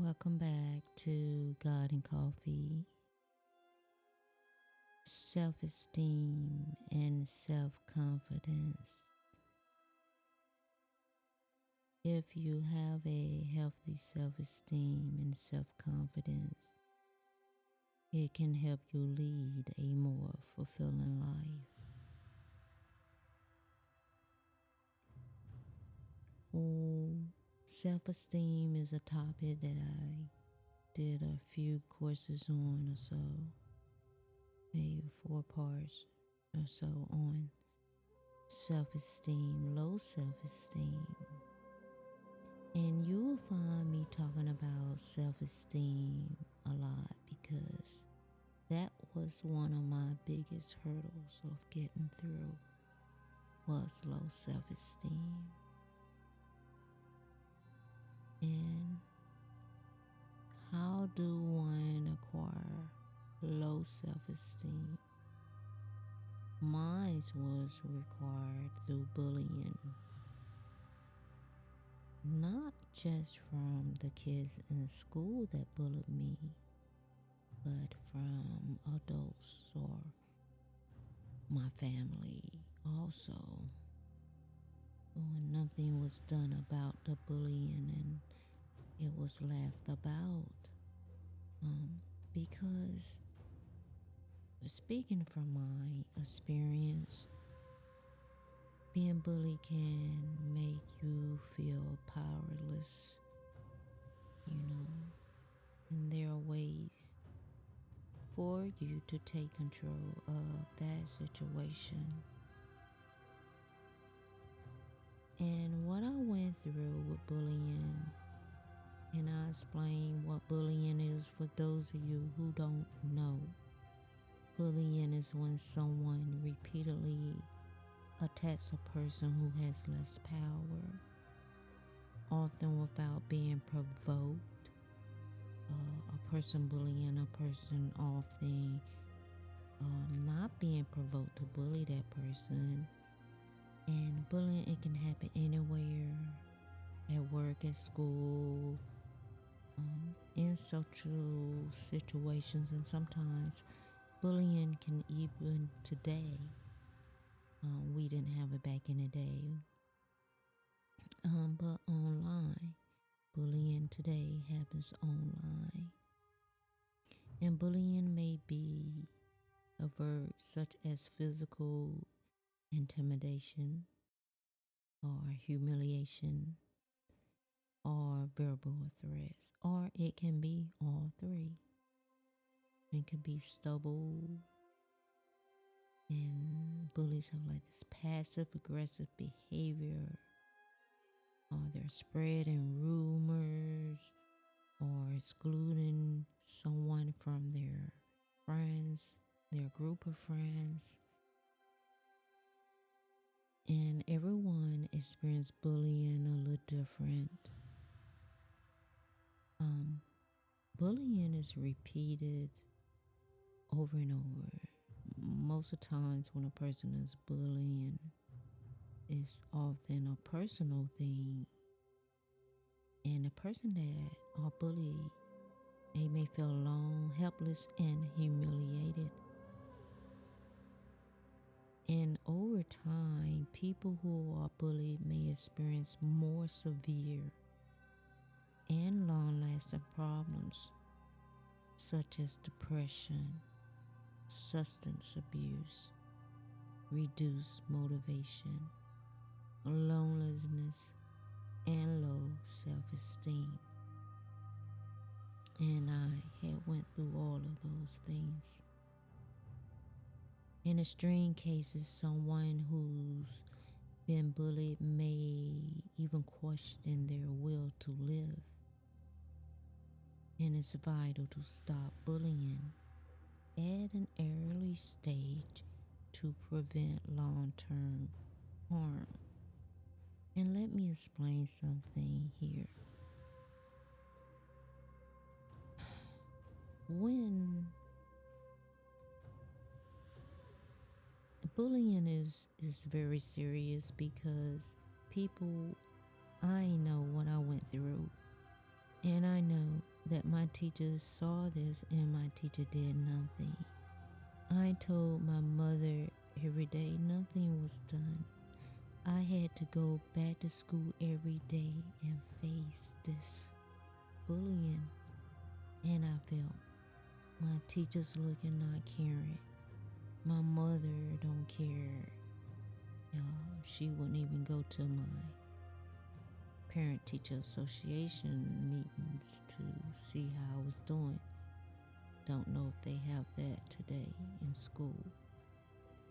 Welcome back to God and Coffee. Self esteem and self confidence. If you have a healthy self esteem and self confidence, it can help you lead a more fulfilling life. Self esteem is a topic that I did a few courses on or so, maybe 4 parts or so on self-esteem, low self-esteem. And you will find me talking about self-esteem a lot because that was one of my biggest hurdles of getting through was low self-esteem. And how do one acquire low self-esteem? Mine was required through bullying. Not just from the kids in school that bullied me, but from adults or my family also. When nothing was done about the bullying and it was laughed about. Because speaking from my experience, being bullied can make you feel powerless, and there are ways for you to take control of that situation. And what I went through with bullying, and I explain what bullying is for those of you who don't know. Bullying is when someone repeatedly attacks a person who has less power, often without being provoked. A person bullying a person often not being provoked to bully that person. And bullying, it can happen anywhere, at work, at school, in social situations, and sometimes bullying can even today. We didn't have it back in the day, but online, bullying today happens online. And bullying may be a verb such as physical intimidation or humiliation or verbal threats, or it can be all three. It can be stubble, and bullies have like this passive aggressive behavior, or they're spreading rumors or excluding someone from their friends, their group of friends. And everyone experiences bullying a little different. Bullying is repeated over and over. Most of the times when a person is bullying, it's often a personal thing. And the person that are bullied, they may feel alone, helpless, and humiliated. And over time, people who are bullied may experience more severe and long-lasting problems such as depression, substance abuse, reduced motivation, loneliness, and low self-esteem. And I had went through all of those things. In extreme cases, someone who's been bullied may even question their will to live. And it's vital to stop bullying at an early stage to prevent long-term harm. And let me explain something here. When bullying is very serious because people, I know what I went through. And I know that my teachers saw this and my teacher did nothing. I told my mother every day nothing was done. I had to go back to school every day and face this bullying. And I felt my teachers looking, not caring. My mother don't care. She wouldn't even go to my parent-teacher association meetings to see how I was doing. Don't know if they have that today in school.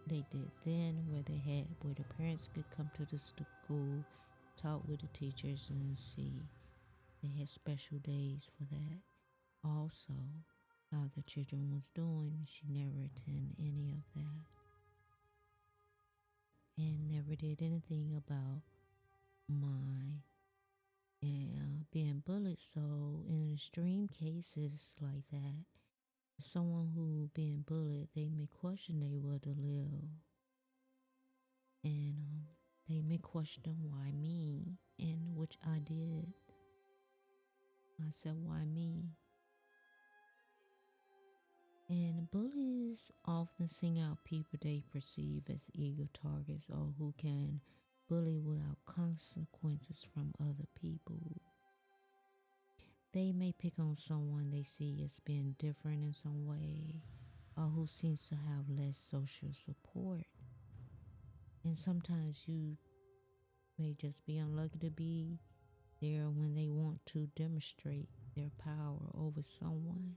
They did then, where the parents could come to the school, talk with the teachers, and see. They had special days for that. Also, how the children was doing. She never attended any of that, and never did anything about my being bullied. So in extreme cases like that, someone who being bullied, they may question they were to live, and they may question why me, and which I did. I said, why me? And bullies often sing out people they perceive as eager targets or who can bully without consequences from other people. They may pick on someone they see as being different in some way or who seems to have less social support. And sometimes you may just be unlucky to be there when they want to demonstrate their power over someone.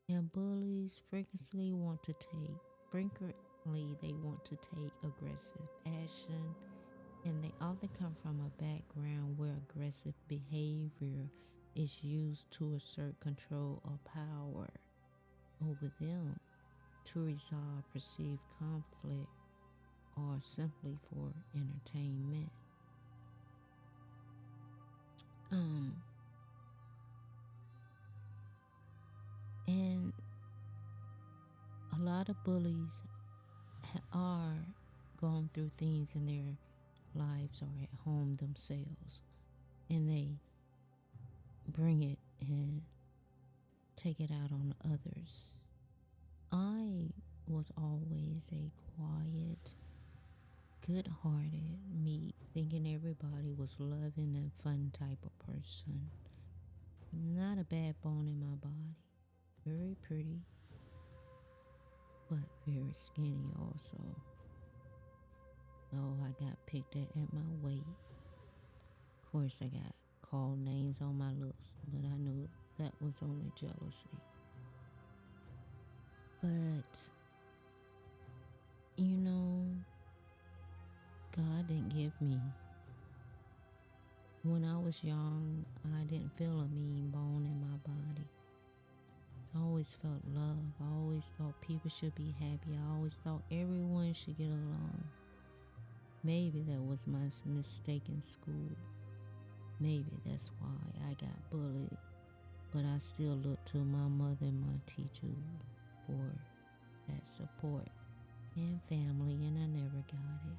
And bullies frequently they want to take aggressive action, and they often come from a background where aggressive behavior is used to assert control or power over them, to resolve perceived conflict, or simply for entertainment. And a lot of bullies are going through things in their lives or at home themselves, and they bring it and take it out on others. I was always a quiet, good-hearted, me, thinking everybody was loving and fun type of person. Not a bad bone in my body. Very pretty, but very skinny also. Oh, I got picked at my weight. Of course, I got called names on my looks, but I knew that was only jealousy. But, God didn't give me. When I was young, I didn't feel a mean bone in my body. I always felt love. I always thought people should be happy. I always thought everyone should get along. Maybe that was my mistake in school. Maybe that's why I got bullied. But I still look to my mother and my teacher for that support and family, and I never got it.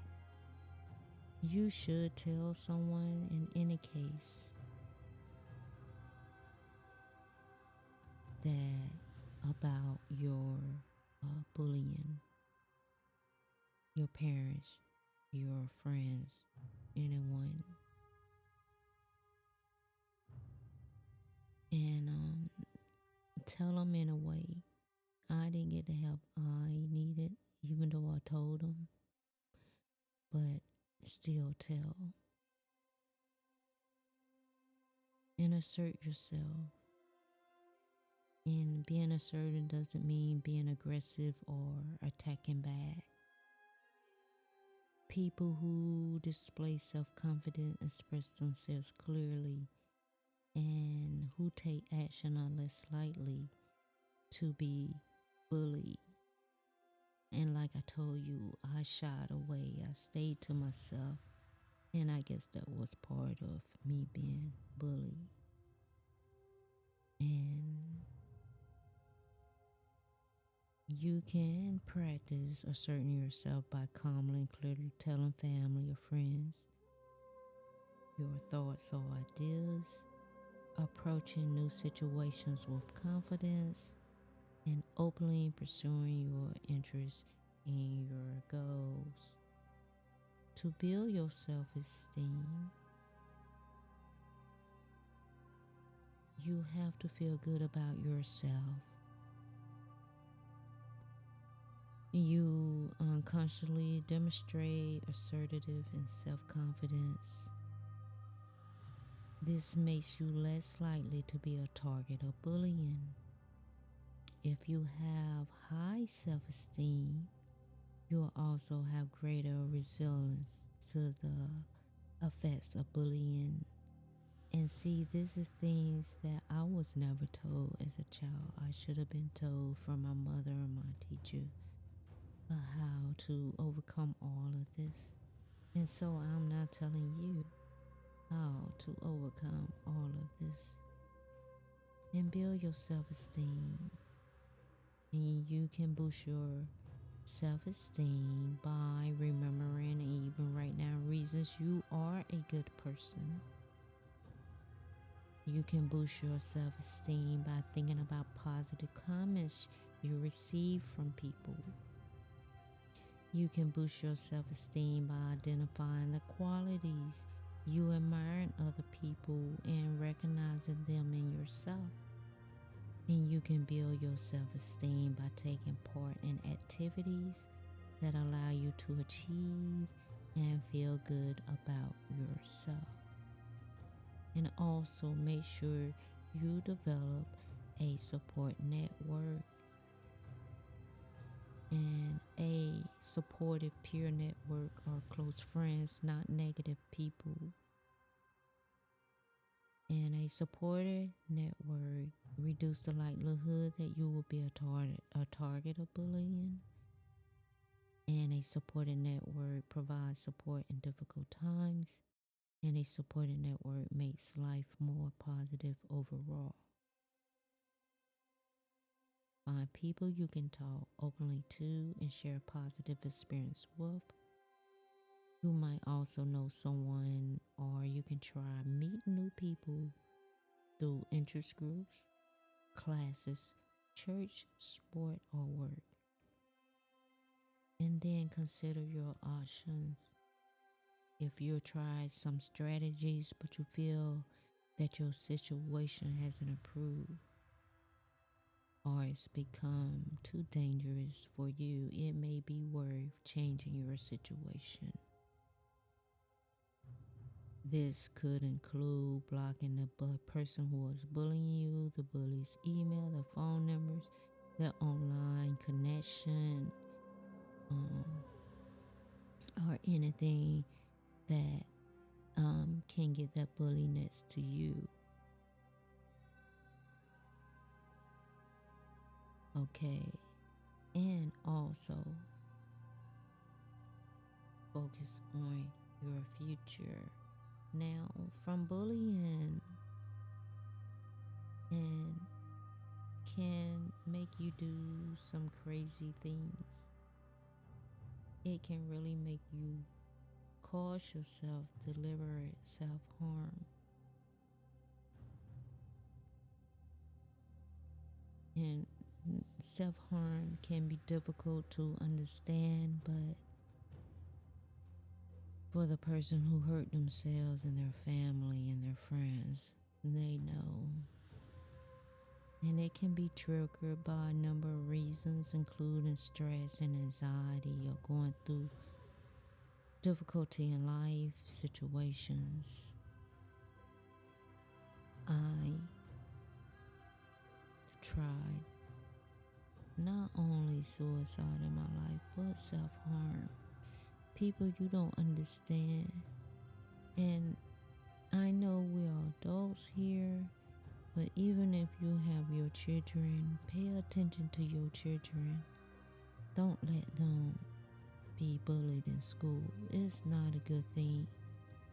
You should tell someone in any case that about your bullying, your parents, your friends, anyone. And tell them in a way. I didn't get the help I needed, even though I told them, but still tell. And assert yourself. And being assertive doesn't mean being aggressive or attacking back. People who display self-confidence express themselves clearly and who take action are less likely to be bullied. And like I told you, I shied away. I stayed to myself. And I guess that was part of me being bullied. And you can practice asserting yourself by calmly and clearly telling family or friends your thoughts or ideas, approaching new situations with confidence, and openly pursuing your interests and your goals. To build your self-esteem, you have to feel good about yourself. You unconsciously demonstrate assertiveness and self-confidence. This makes you less likely to be a target of bullying. If you have high self-esteem, you will also have greater resilience to the effects of bullying. And see, this is things that I was never told as a child. I should have been told from my mother and my teacher how to overcome all of this. And so I'm now telling you how to overcome all of this and build your self-esteem. And you can boost your self-esteem by remembering, and even right now, reasons you are a good person. You can boost your self-esteem by thinking about positive comments you receive from people. You can boost your self-esteem by identifying the qualities you admire in other people and recognizing them in yourself. And you can build your self-esteem by taking part in activities that allow you to achieve and feel good about yourself. And also make sure you develop a support network and a supportive peer network or close friends, not negative people. And a supportive network reduce the likelihood that you will be a target of bullying. And a supportive network provides support in difficult times. And a supportive network makes life more positive overall. Find people you can talk openly to and share a positive experience with. You might also know someone, or you can try meeting new people through interest groups, classes, church, sport, or work. And then consider your options. If you tried some strategies but you feel that your situation hasn't improved or it's become too dangerous for you, it may be worth changing your situation. This could include blocking the person who is bullying you, the bully's email, their phone numbers, their online connection, or anything that can get that bully next to you. Okay, and also focus on your future. Now, from bullying and can make you do some crazy things. It can really make you cause yourself deliberate self-harm. And self-harm can be difficult to understand, but for the person who hurt themselves and their family and their friends, they know. And it can be triggered by a number of reasons, including stress and anxiety, or going through difficulty in life situations. I tried not only suicide in my life, but self-harm. People you don't understand. And I know we are adults here, but even if you have your children, pay attention to your children. Don't let them be bullied in school. It's not a good thing.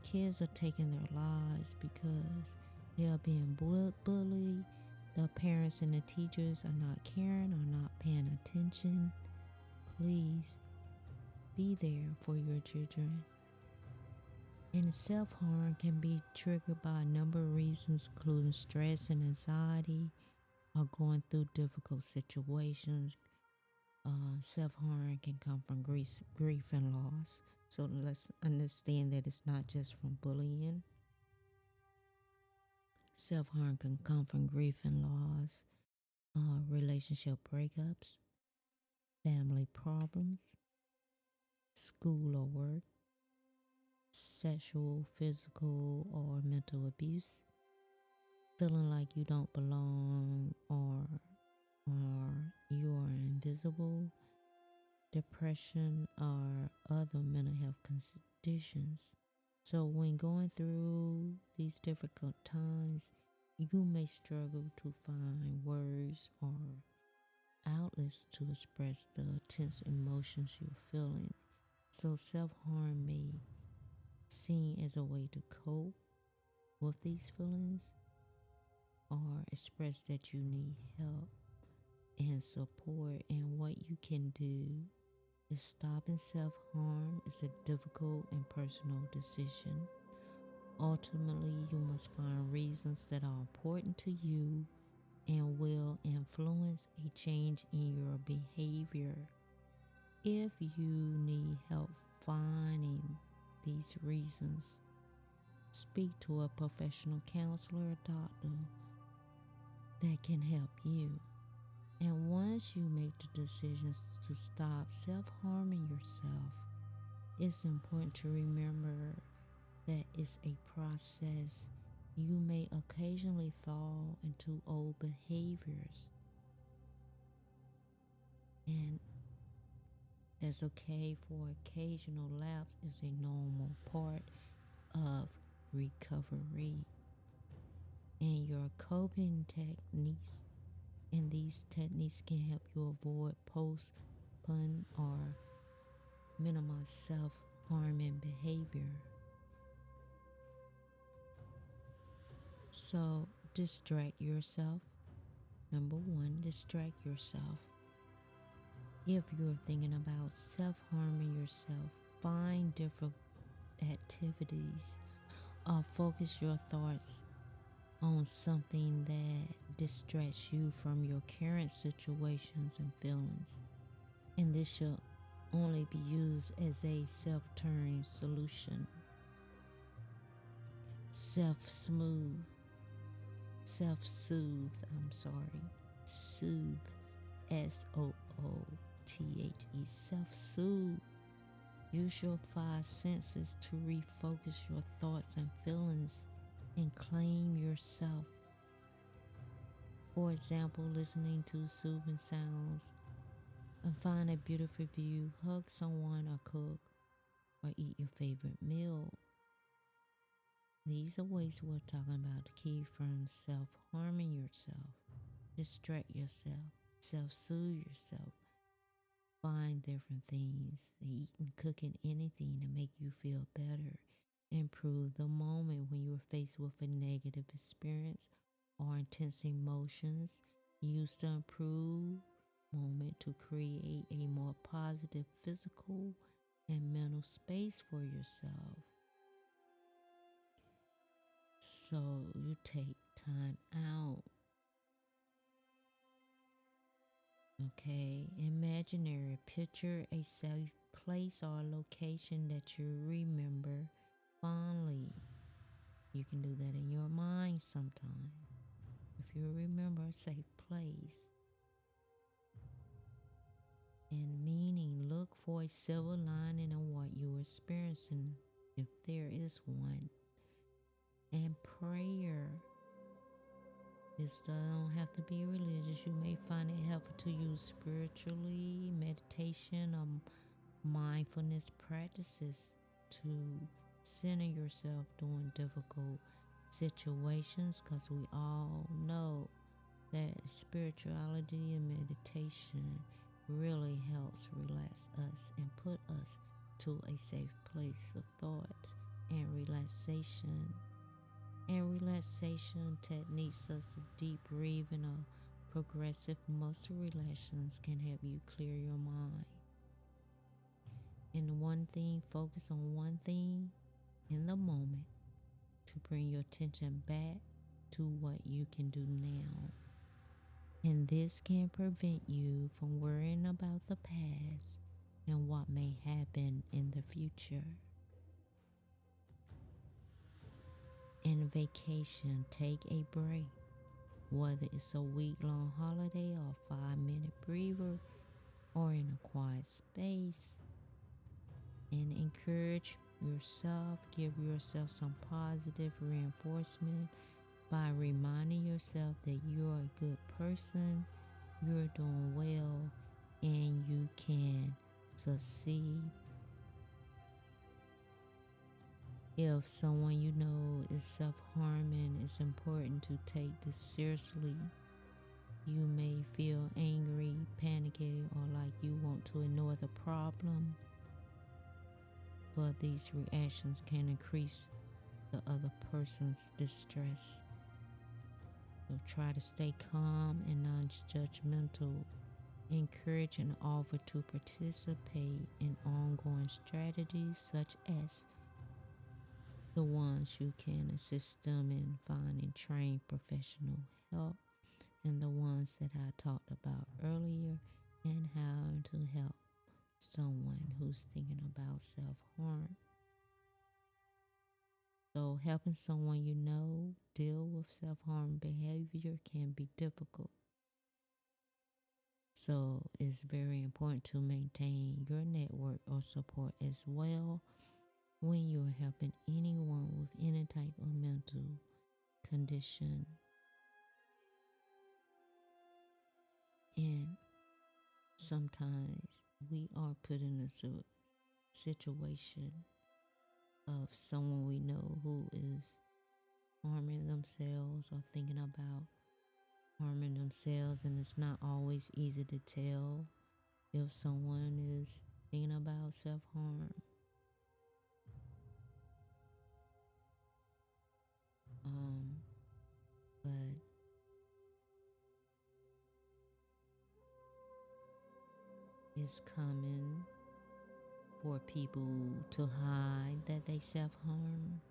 Kids are taking their lives because they are being bullied. The parents and the teachers are not caring or not paying attention. Please be there for your children And self harm can be triggered by a number of reasons, including stress and anxiety, or going through difficult situations. Self harm can come from grief and loss. So let's understand that it's not just from bullying. Self harm can come from grief and loss, relationship breakups, family problems, school or work, sexual, physical, or mental abuse, feeling like you don't belong or you are invisible, depression, or other mental health conditions. So when going through these difficult times, you may struggle to find words or outlets to express the intense emotions you're feeling. So self-harm may seem as a way to cope with these feelings or express that you need help and support. And what you can do is stopping self-harm is a difficult and personal decision. Ultimately, you must find reasons that are important to you and will influence a change in your behavior. If you need help finding these reasons, speak to a professional counselor or doctor that can help you. And once you make the decisions to stop self harming yourself, it's important to remember that it's a process. You may occasionally fall into old behaviors, and that's okay. For occasional lapse is a normal part of recovery. And your coping techniques, and these techniques can help you avoid postpone or minimize self-harming behavior. So distract yourself. Number one, distract yourself. If you're thinking about self-harming yourself, find different activities or focus your thoughts on something that distracts you from your current situations and feelings. And this should only be used as a self-turn solution. Self-smooth, self-soothe, soothe, SOOTHE, self-soothe. Use your five senses to refocus your thoughts and feelings and claim yourself. For example, listening to soothing sounds and find a beautiful view, hug someone or cook or eat your favorite meal. These are ways we're talking about to keep from self-harming yourself. Distract yourself, self-soothe yourself. Find different things, eating, cooking, anything to make you feel better. Improve the moment when you're faced with a negative experience or intense emotions. Use the improved moment to create a more positive physical and mental space for yourself. So you take time out. Okay, imaginary picture a safe place or location that you remember fondly. You can do that in your mind sometime. If you remember a safe place. And meaning, look for a silver lining in what you're experiencing, if there is one. And prayer. This don't have to be religious. You may find it helpful to use spiritually, meditation, or mindfulness practices to center yourself during difficult situations, because we all know that spirituality and meditation really helps relax us and put us to a safe place of thought and relaxation. And relaxation techniques such as deep breathing or progressive muscle relaxations can help you clear your mind. And one thing, focus on one thing in the moment. bring your attention back to what you can do now. And this can prevent you from worrying about the past and what may happen in the future. In vacation, take a break, whether it's a week-long holiday or a 5-minute breather or in a quiet space, and encourage yourself, give yourself some positive reinforcement by reminding yourself that you're a good person, you're doing well, and you can succeed. If someone you know is self-harming, it's important to take this seriously. You may feel angry, panicky, or like you want to ignore the problem, but these reactions can increase the other person's distress. So try to stay calm and non-judgmental. Encourage and offer to participate in ongoing strategies such as the ones you can assist them in finding trained professional help, and the ones that I talked about earlier, and how to help someone who's thinking about self-harm. So helping someone you know deal with self-harm behavior can be difficult. So it's very important to maintain your network or support as well when you're helping anyone with any type of mental condition. And sometimes we are put in a situation of someone we know who is harming themselves or thinking about harming themselves, and it's not always easy to tell if someone is thinking about self-harm. But it's common for people to hide that they self-harm.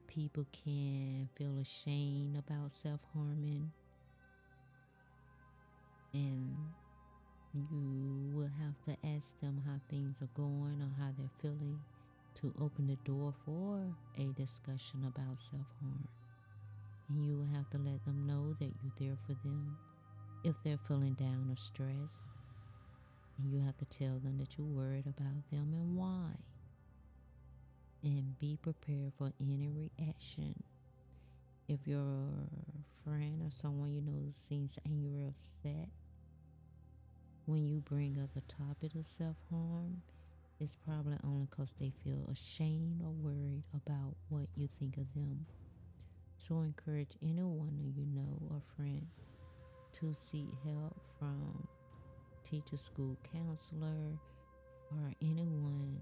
People can feel ashamed about self-harming, and you will have to ask them how things are going or how they're feeling to open the door for a discussion about self-harm. And you will have to let them know that you're there for them if they're feeling down or stressed. And you have to tell them that you're worried about them and why. And be prepared for any reaction. If your friend or someone you know seems angry or upset when you bring up the topic of self-harm, it's probably only because they feel ashamed or worried about what you think of them. So encourage anyone you know or friend to seek help from teacher, school counselor, or anyone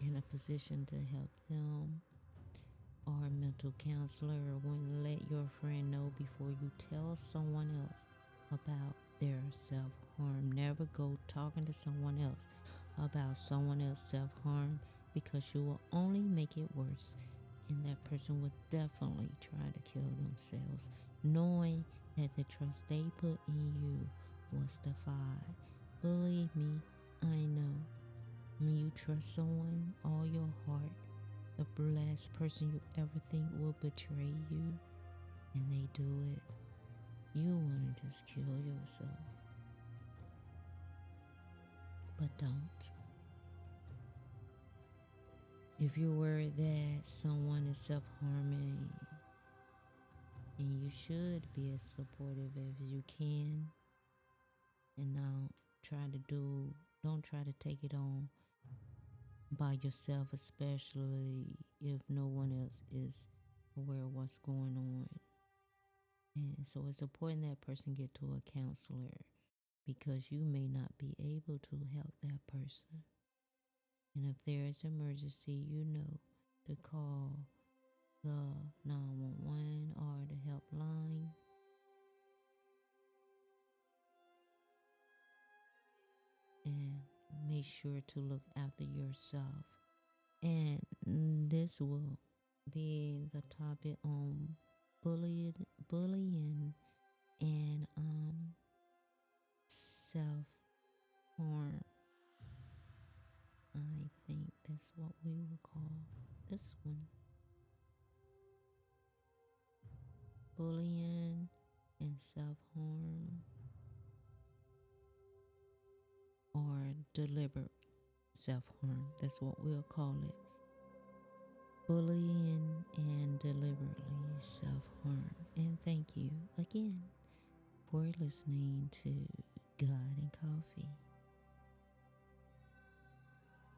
in a position to help them, or a mental counselor, or when let your friend know before you tell someone else about their self-harm. Never go talking to someone else about someone else's self-harm, because you will only make it worse, and that person will definitely try to kill themselves, knowing that the trust they put in you was defied. Believe me, I know. When you trust someone all your heart, the last person you ever think will betray you, and they do it, you want to just kill yourself. But don't. If you're worried that someone is self-harming, and you should be as supportive as you can, and don't try to take it on by yourself, especially if no one else is aware of what's going on. And so it's important that person get to a counselor, because you may not be able to help that person. And if there is an emergency, you know to call the 911 or the helpline. And make sure to look after yourself. And this this will be the topic on bullying and self harm. I think that's what we will call this one. Bullying and self harm, or deliberate self harm. That's what we'll call it. Bullying and deliberately self harm. And thank you again for listening to God and Coffee.